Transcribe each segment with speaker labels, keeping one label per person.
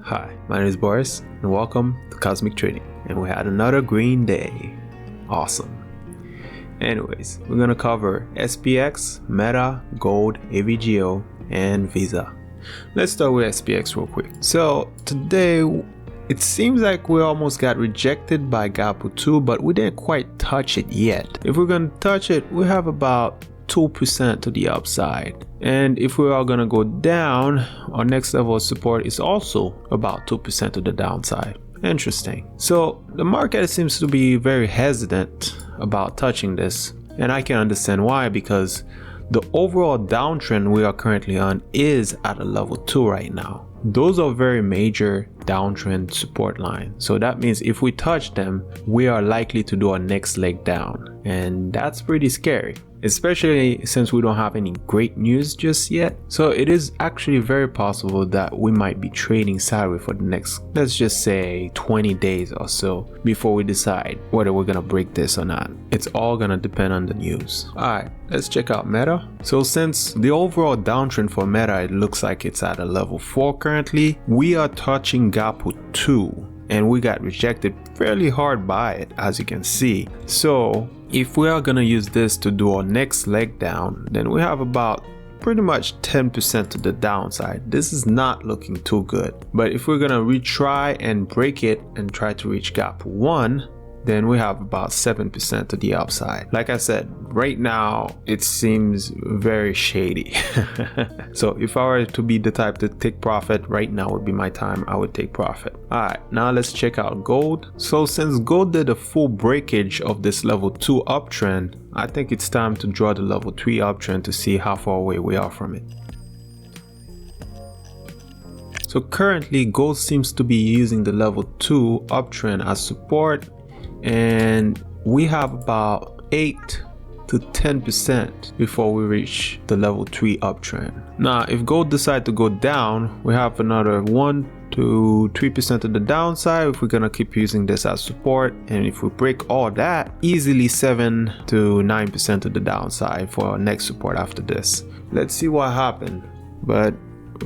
Speaker 1: Hi, my name is Boris and welcome to Cosmic Trading, and we had another green day. Awesome. Anyways, we're gonna cover SPX, Meta, Gld, Avgo, and Visa. Let's start with SPX real quick. So today it seems like we almost got rejected by Gld Avgo 2, but we didn't quite touch it yet. If we're gonna touch it, we have about 2% to the upside, and if we are gonna go down, our next level of support is also about 2% to the downside. Interesting. So the market seems to be very hesitant about touching this, and I can understand why, because the overall downtrend we are currently on is at a level 2 right now. Those are very major downtrend support lines, so that means if we touch them, we are likely to do our next leg down, and that's pretty scary, especially since we don't have any great news just yet. So it is actually very possible that we might be trading sideways for the next, let's just say 20 days or so before we decide whether we're gonna break this or not. It's all gonna depend on the news. Alright, let's check out Meta. So since the overall downtrend for Meta, it looks like it's at a level 4 currently, we are touching Gld Avgo 2 and we got rejected fairly hard by it, as you can see. So if we are gonna use this to do our next leg down, then we have about pretty much 10% to the downside. This is not looking too good, but if we're gonna retry and break it and try to reach Gld Avgo 1, then we have about 7% to the upside. Like I said, right now it seems very shady. So if I were to be the type to take profit, right now would be my time. I would take profit. Alright, now let's check out Gld. So since Gld did a full breakage of this level 2 uptrend, I think it's time to draw the level 3 uptrend to see how far away we are from it. So currently Gld seems to be using the level 2 uptrend as support, and we have about 8 to 10% before we reach the level 3 uptrend. Now if Gld decide to go down, we have another 1 to 3% to the downside if we're gonna keep using this as support, and if we break all that, easily 7 to 9% to the downside for our next support after this. Let's see what happened, but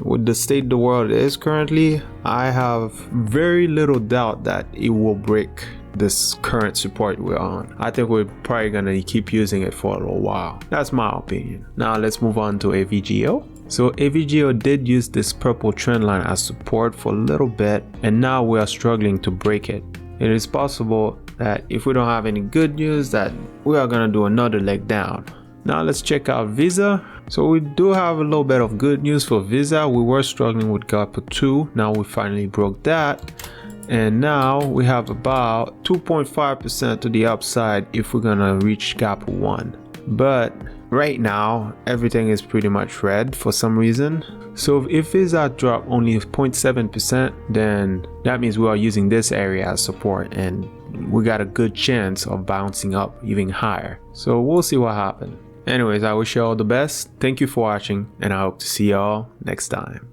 Speaker 1: with the state the world is currently, I have very little doubt that it will break this current support we're on. I think we're probably gonna keep using it for a little while. That's my opinion. Now let's move on to Avgo. So Avgo did use this purple trend line as support for a little bit, and now we are struggling to break it. It is possible that if we don't have any good news, that we are gonna do another leg down. Now let's check out Visa. So we do have a little bit of good news for Visa. We were struggling with Gld Avgo 2. Now we finally broke that. And now we have about 2.5% to the upside if we're gonna reach Gld Avgo 1. But right now, everything is pretty much red for some reason. So if Visa drop only 0.7%, then that means we are using this area as support, and we got a good chance of bouncing up even higher. So we'll see what happens. Anyways, I wish you all the best. Thank you for watching, and I hope to see y'all next time.